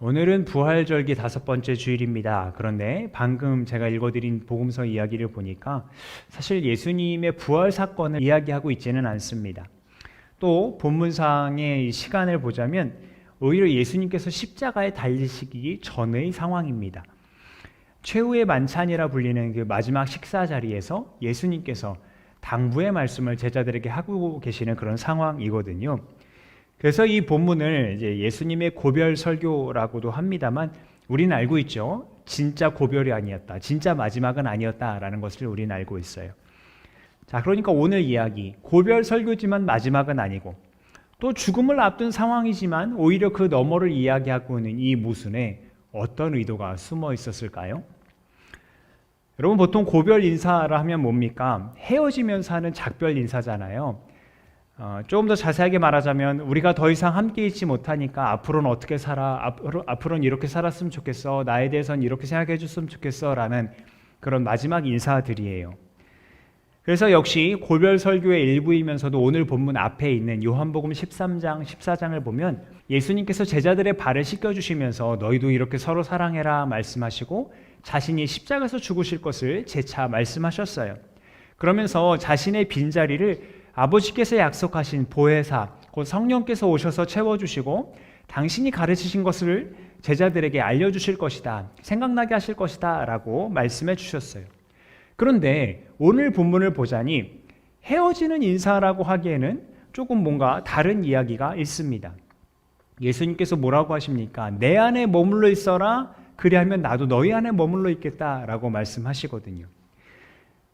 오늘은 부활절기 5번째 주일입니다. 그런데 방금 제가 읽어드린 복음서 이야기를 보니까 사실 예수님의 부활 사건을 이야기하고 있지는 않습니다. 또 본문상의 시간을 보자면 오히려 예수님께서 십자가에 달리시기 전의 상황입니다. 최후의 만찬이라 불리는 그 마지막 식사 자리에서 예수님께서 당부의 말씀을 제자들에게 하고 계시는 그런 상황이거든요. 그래서 이 본문을 이제 예수님의 고별 설교라고도 합니다만 우리는 알고 있죠. 진짜 고별이 아니었다. 진짜 마지막은 아니었다라는 것을 우리는 알고 있어요. 자, 그러니까 오늘 이야기 고별 설교지만 마지막은 아니고 또 죽음을 앞둔 상황이지만 오히려 그 너머를 이야기하고 있는 이 모순에 어떤 의도가 숨어 있었을까요? 여러분 보통 고별 인사라 하면 뭡니까? 헤어지면서 하는 작별 인사잖아요. 조금 더 자세하게 말하자면 우리가 더 이상 함께 있지 못하니까 앞으로는 어떻게 살아? 앞으로는 이렇게 살았으면 좋겠어. 나에 대해서는 이렇게 생각해 줬으면 좋겠어. 라는 그런 마지막 인사들이에요. 그래서 역시 고별 설교의 일부이면서도 오늘 본문 앞에 있는 요한복음 13장, 14장을 보면 예수님께서 제자들의 발을 씻겨주시면서 너희도 이렇게 서로 사랑해라 말씀하시고 자신이 십자가에서 죽으실 것을 재차 말씀하셨어요. 그러면서 자신의 빈자리를 아버지께서 약속하신 보혜사, 곧 성령께서 오셔서 채워주시고 당신이 가르치신 것을 제자들에게 알려주실 것이다, 생각나게 하실 것이다 라고 말씀해 주셨어요. 그런데 오늘 본문을 보자니 헤어지는 인사라고 하기에는 조금 뭔가 다른 이야기가 있습니다. 예수님께서 뭐라고 하십니까? 내 안에 머물러 있어라, 그리하면 나도 너희 안에 머물러 있겠다라고 말씀하시거든요.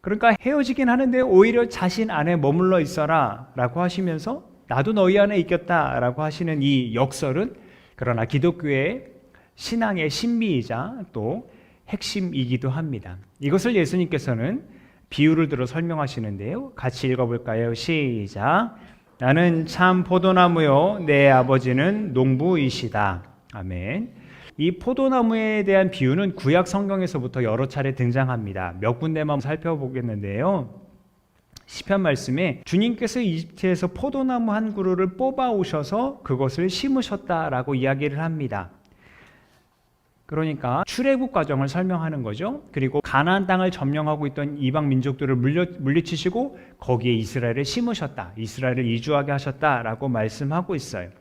그러니까 헤어지긴 하는데 오히려 자신 안에 머물러 있어라 라고 하시면서 나도 너희 안에 있겠다라고 하시는 이 역설은 그러나 기독교의 신앙의 신비이자 또 핵심이기도 합니다. 이것을 예수님께서는 비유를 들어 설명하시는데요. 같이 읽어볼까요? 시작. 나는 참 포도나무요 내 아버지는 농부이시다. 아멘. 이 포도나무에 대한 비유는 구약 성경에서부터 여러 차례 등장합니다. 몇 군데만 살펴보겠는데요. 시편 말씀에 주님께서 이집트에서 포도나무 한 그루를 뽑아 오셔서 그것을 심으셨다라고 이야기를 합니다. 그러니까 출애굽 과정을 설명하는 거죠. 그리고 가나안 땅을 점령하고 있던 이방 민족들을 물리치시고 거기에 이스라엘을 심으셨다. 이스라엘을 이주하게 하셨다라고 말씀하고 있어요.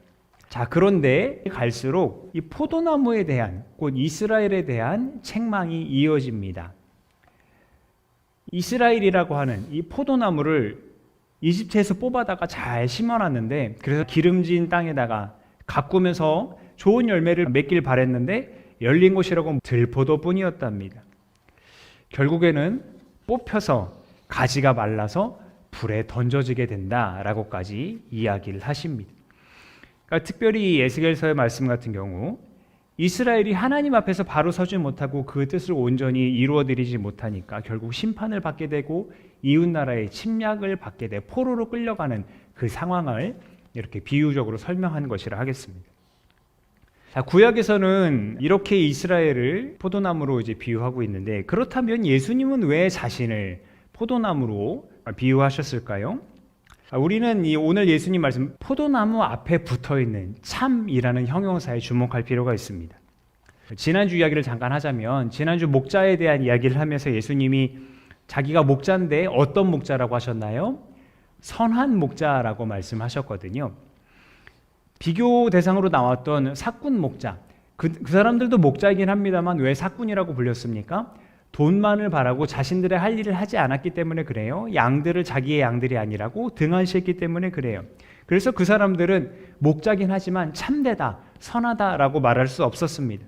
자, 그런데 갈수록 이 포도나무에 대한, 곧 이스라엘에 대한 책망이 이어집니다. 이스라엘이라고 하는 이 포도나무를 이집트에서 뽑아다가 잘 심어놨는데, 그래서 기름진 땅에다가 가꾸면서 좋은 열매를 맺길 바랬는데 열린 곳이라고 들포도뿐이었답니다. 결국에는 뽑혀서 가지가 말라서 불에 던져지게 된다라고까지 이야기를 하십니다. 그러니까 특별히 에스겔서의 말씀 같은 경우 이스라엘이 하나님 앞에서 바로 서지 못하고 그 뜻을 온전히 이루어드리지 못하니까 결국 심판을 받게 되고 이웃나라의 침략을 받게 돼 포로로 끌려가는 그 상황을 이렇게 비유적으로 설명한 것이라 하겠습니다. 자, 구약에서는 이렇게 이스라엘을 포도나무로 이제 비유하고 있는데 그렇다면 예수님은 왜 자신을 포도나무로 비유하셨을까요? 우리는 오늘 예수님 말씀 포도나무 앞에 붙어있는 참이라는 형용사에 주목할 필요가 있습니다. 지난주 이야기를 잠깐 하자면 지난주 목자에 대한 이야기를 하면서 예수님이 자기가 목자인데 어떤 목자라고 하셨나요? 선한 목자라고 말씀하셨거든요. 비교 대상으로 나왔던 삭군 목자, 그 사람들도 목자이긴 합니다만 왜 삭군이라고 불렸습니까? 돈만을 바라고 자신들의 할 일을 하지 않았기 때문에 그래요. 양들을 자기의 양들이 아니라고 등한시했기 때문에 그래요. 그래서 그 사람들은 목자긴 하지만 참되다, 선하다라고 말할 수 없었습니다.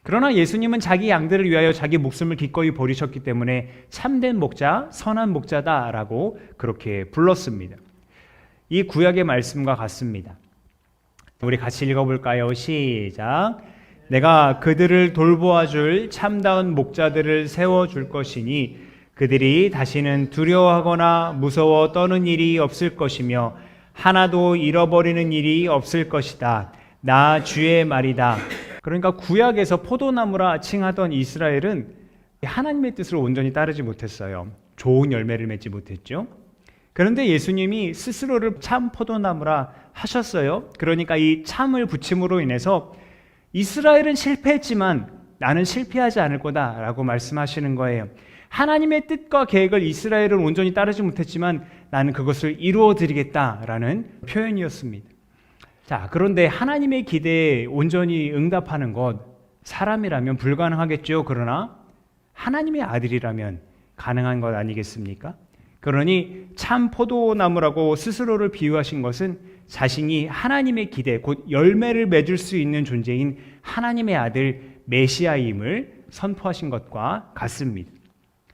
그러나 예수님은 자기 양들을 위하여 자기 목숨을 기꺼이 버리셨기 때문에 참된 목자, 선한 목자다라고 그렇게 불렀습니다. 이 구약의 말씀과 같습니다. 우리 같이 읽어볼까요? 시작. 내가 그들을 돌보아줄 참다운 목자들을 세워줄 것이니 그들이 다시는 두려워하거나 무서워 떠는 일이 없을 것이며 하나도 잃어버리는 일이 없을 것이다. 나 주의 말이다. 그러니까 구약에서 포도나무라 칭하던 이스라엘은 하나님의 뜻을 온전히 따르지 못했어요. 좋은 열매를 맺지 못했죠. 그런데 예수님이 스스로를 참 포도나무라 하셨어요. 그러니까 이 참을 붙임으로 인해서 이스라엘은 실패했지만 나는 실패하지 않을 거다라고 말씀하시는 거예요. 하나님의 뜻과 계획을 이스라엘은 온전히 따르지 못했지만 나는 그것을 이루어 드리겠다라는 표현이었습니다. 자, 그런데 하나님의 기대에 온전히 응답하는 것, 사람이라면 불가능하겠죠. 그러나 하나님의 아들이라면 가능한 것 아니겠습니까? 그러니 참 포도나무라고 스스로를 비유하신 것은 자신이 하나님의 기대, 곧 열매를 맺을 수 있는 존재인 하나님의 아들 메시아임을 선포하신 것과 같습니다.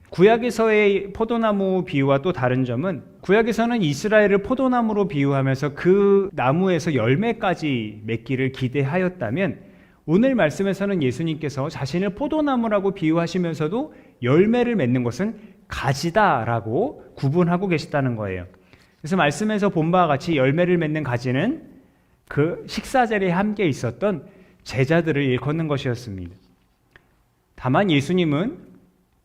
구약에서의 포도나무 비유와 또 다른 점은, 구약에서는 이스라엘을 포도나무로 비유하면서 그 나무에서 열매까지 맺기를 기대하였다면, 오늘 말씀에서는 예수님께서 자신을 포도나무라고 비유하시면서도 열매를 맺는 것은 가지다라고 구분하고 계시다는 거예요. 그래서 말씀에서 본 바와 같이 열매를 맺는 가지는 그 식사자리에 함께 있었던 제자들을 일컫는 것이었습니다. 다만 예수님은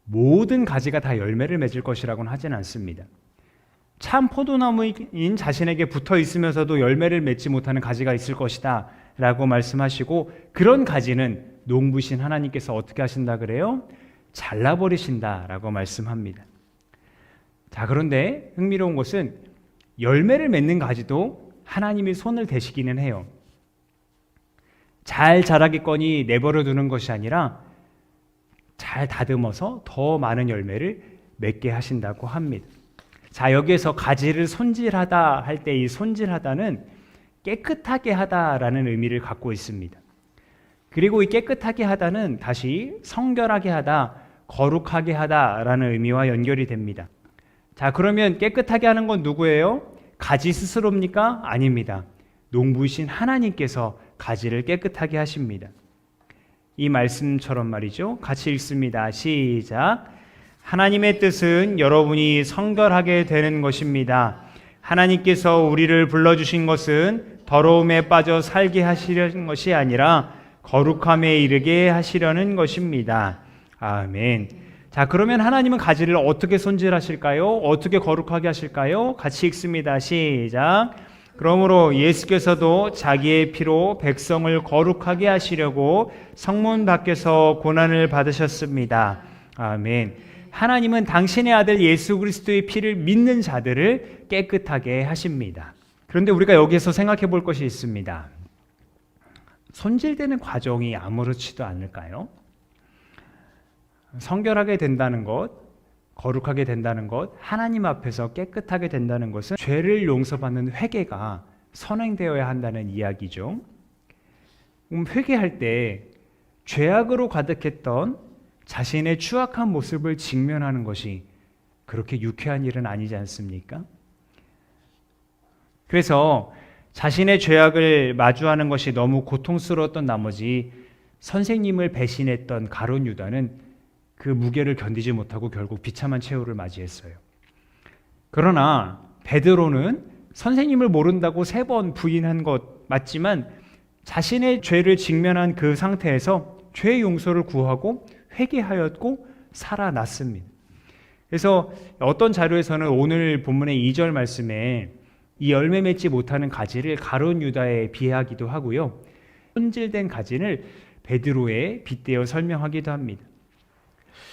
모든 가지가 다 열매를 맺을 것이라고는 하진 않습니다. 참 포도나무인 자신에게 붙어 있으면서도 열매를 맺지 못하는 가지가 있을 것이다 라고 말씀하시고, 그런 가지는 농부신 하나님께서 어떻게 하신다 그래요? 잘라버리신다 라고 말씀합니다. 자, 그런데 흥미로운 것은 열매를 맺는 가지도 하나님이 손을 대시기는 해요. 잘 자라겠거니 내버려 두는 것이 아니라 잘 다듬어서 더 많은 열매를 맺게 하신다고 합니다. 자, 여기에서 가지를 손질하다 할 때 이 손질하다는 깨끗하게 하다라는 의미를 갖고 있습니다. 그리고 이 깨끗하게 하다는 다시 성결하게 하다, 거룩하게 하다라는 의미와 연결이 됩니다. 자, 그러면 깨끗하게 하는 건 누구예요? 가지 스스로입니까? 아닙니다. 농부이신 하나님께서 가지를 깨끗하게 하십니다. 이 말씀처럼 말이죠. 같이 읽습니다. 시작. 하나님의 뜻은 여러분이 성결하게 되는 것입니다. 하나님께서 우리를 불러주신 것은 더러움에 빠져 살게 하시려는 것이 아니라 거룩함에 이르게 하시려는 것입니다. 아멘. 자, 그러면 하나님은 가지를 어떻게 손질하실까요? 어떻게 거룩하게 하실까요? 같이 읽습니다. 시작. 그러므로 예수께서도 자기의 피로 백성을 거룩하게 하시려고 성문 밖에서 고난을 받으셨습니다. 아멘. 하나님은 당신의 아들 예수 그리스도의 피를 믿는 자들을 깨끗하게 하십니다. 그런데 우리가 여기에서 생각해 볼 것이 있습니다. 손질되는 과정이 아무렇지도 않을까요? 성결하게 된다는 것, 거룩하게 된다는 것, 하나님 앞에서 깨끗하게 된다는 것은 죄를 용서받는 회개가 선행되어야 한다는 이야기죠. 회개할 때 죄악으로 가득했던 자신의 추악한 모습을 직면하는 것이 그렇게 유쾌한 일은 아니지 않습니까? 그래서 자신의 죄악을 마주하는 것이 너무 고통스러웠던 나머지 선생님을 배신했던 가룟 유다는 그 무게를 견디지 못하고 결국 비참한 최후를 맞이했어요. 그러나 베드로는 선생님을 모른다고 3번 부인한 것 맞지만 자신의 죄를 직면한 그 상태에서 죄의 용서를 구하고 회개하였고 살아났습니다. 그래서 어떤 자료에서는 오늘 본문의 2절 말씀에 이 열매 맺지 못하는 가지를 가룟 유다에 비하하기도 하고요. 손질된 가지를 베드로에 빗대어 설명하기도 합니다.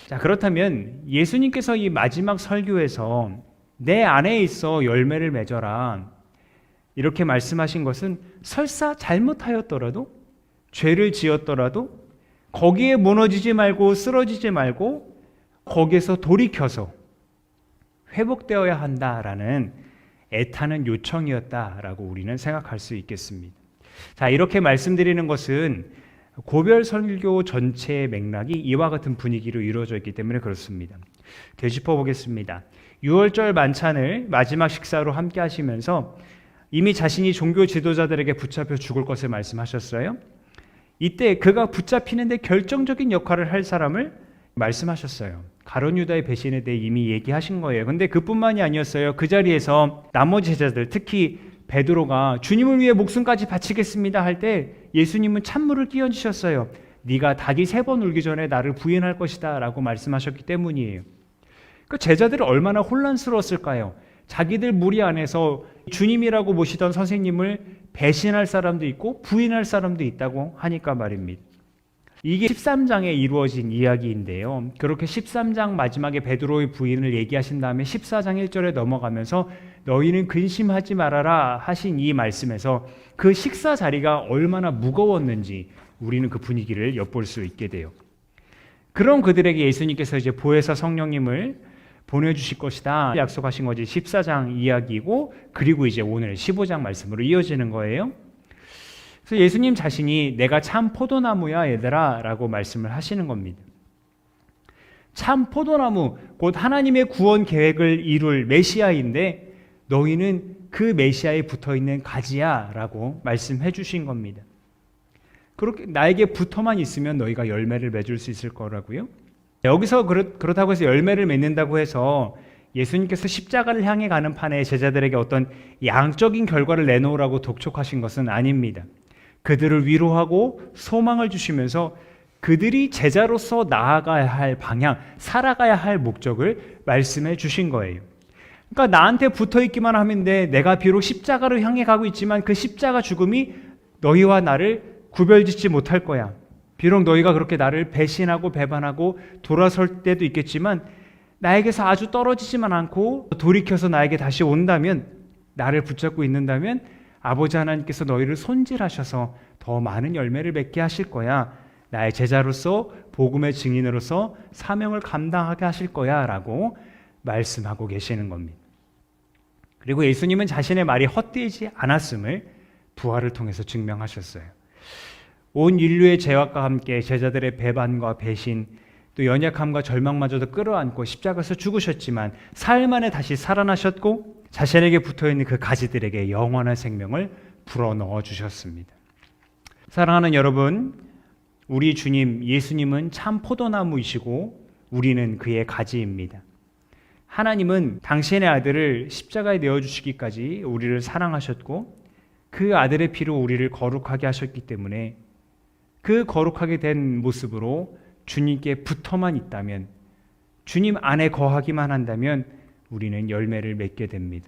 자, 그렇다면 예수님께서 이 마지막 설교에서 내 안에 있어 열매를 맺어라 이렇게 말씀하신 것은 설사 잘못하였더라도, 죄를 지었더라도 거기에 무너지지 말고 쓰러지지 말고 거기에서 돌이켜서 회복되어야 한다라는 애타는 요청이었다라고 우리는 생각할 수 있겠습니다. 자, 이렇게 말씀드리는 것은 고별 설교 전체의 맥락이 이와 같은 분위기로 이루어져 있기 때문에 그렇습니다. 되짚어 보겠습니다. 6월절 만찬을 마지막 식사로 함께 하시면서 이미 자신이 종교 지도자들에게 붙잡혀 죽을 것을 말씀하셨어요. 이때 그가 붙잡히는데 결정적인 역할을 할 사람을 말씀하셨어요. 가룟 유다의 배신에 대해 이미 얘기하신 거예요. 근데 그뿐만이 아니었어요. 그 자리에서 나머지 제자들, 특히 베드로가 주님을 위해 목숨까지 바치겠습니다 할 때 예수님은 찬물을 끼얹으셨어요. 네가 닭이 3번 울기 전에 나를 부인할 것이다 라고 말씀하셨기 때문이에요. 그 제자들은 얼마나 혼란스러웠을까요? 자기들 무리 안에서 주님이라고 모시던 선생님을 배신할 사람도 있고 부인할 사람도 있다고 하니까 말입니다. 이게 13장에 이루어진 이야기인데요. 그렇게 13장 마지막에 베드로의 부인을 얘기하신 다음에 14장 1절에 넘어가면서 너희는 근심하지 말아라 하신 이 말씀에서 그 식사 자리가 얼마나 무거웠는지 우리는 그 분위기를 엿볼 수 있게 돼요. 그런 그들에게 예수님께서 이제 보혜사 성령님을 보내주실 것이다 약속하신 것이 14장 이야기고, 그리고 이제 오늘 15장 말씀으로 이어지는 거예요. 그래서 예수님 자신이 내가 참 포도나무야 얘들아 라고 말씀을 하시는 겁니다. 참 포도나무, 곧 하나님의 구원 계획을 이룰 메시아인데 너희는 그 메시아에 붙어있는 가지야 라고 말씀해 주신 겁니다. 그렇게 나에게 붙어만 있으면 너희가 열매를 맺을 수 있을 거라고요. 여기서 그렇다고 해서 열매를 맺는다고 해서 예수님께서 십자가를 향해 가는 판에 제자들에게 어떤 양적인 결과를 내놓으라고 독촉하신 것은 아닙니다. 그들을 위로하고 소망을 주시면서 그들이 제자로서 나아가야 할 방향, 살아가야 할 목적을 말씀해 주신 거예요. 그러니까 나한테 붙어 있기만 하면 돼. 내가 비록 십자가를 향해 가고 있지만 그 십자가 죽음이 너희와 나를 구별짓지 못할 거야. 비록 너희가 그렇게 나를 배신하고 배반하고 돌아설 때도 있겠지만 나에게서 아주 떨어지지만 않고 돌이켜서 나에게 다시 온다면, 나를 붙잡고 있는다면 아버지 하나님께서 너희를 손질하셔서 더 많은 열매를 맺게 하실 거야. 나의 제자로서 복음의 증인으로서 사명을 감당하게 하실 거야 라고 말씀하고 계시는 겁니다. 그리고 예수님은 자신의 말이 헛되지 않았음을 부활을 통해서 증명하셨어요. 온 인류의 죄악과 함께 제자들의 배반과 배신, 또 연약함과 절망마저도 끌어안고 십자가에서 죽으셨지만 사흘 만에 다시 살아나셨고 자신에게 붙어있는 그 가지들에게 영원한 생명을 불어넣어 주셨습니다. 사랑하는 여러분, 우리 주님 예수님은 참 포도나무이시고 우리는 그의 가지입니다. 하나님은 당신의 아들을 십자가에 내어주시기까지 우리를 사랑하셨고 그 아들의 피로 우리를 거룩하게 하셨기 때문에 그 거룩하게 된 모습으로 주님께 붙어만 있다면, 주님 안에 거하기만 한다면 우리는 열매를 맺게 됩니다.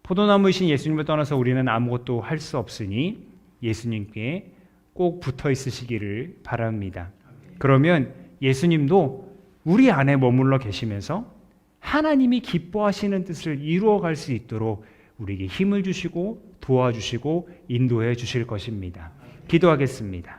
포도나무이신 예수님을 떠나서 우리는 아무것도 할 수 없으니 예수님께 꼭 붙어 있으시기를 바랍니다. 그러면 예수님도 우리 안에 머물러 계시면서 하나님이 기뻐하시는 뜻을 이루어갈 수 있도록 우리에게 힘을 주시고 도와주시고 인도해 주실 것입니다. 기도하겠습니다.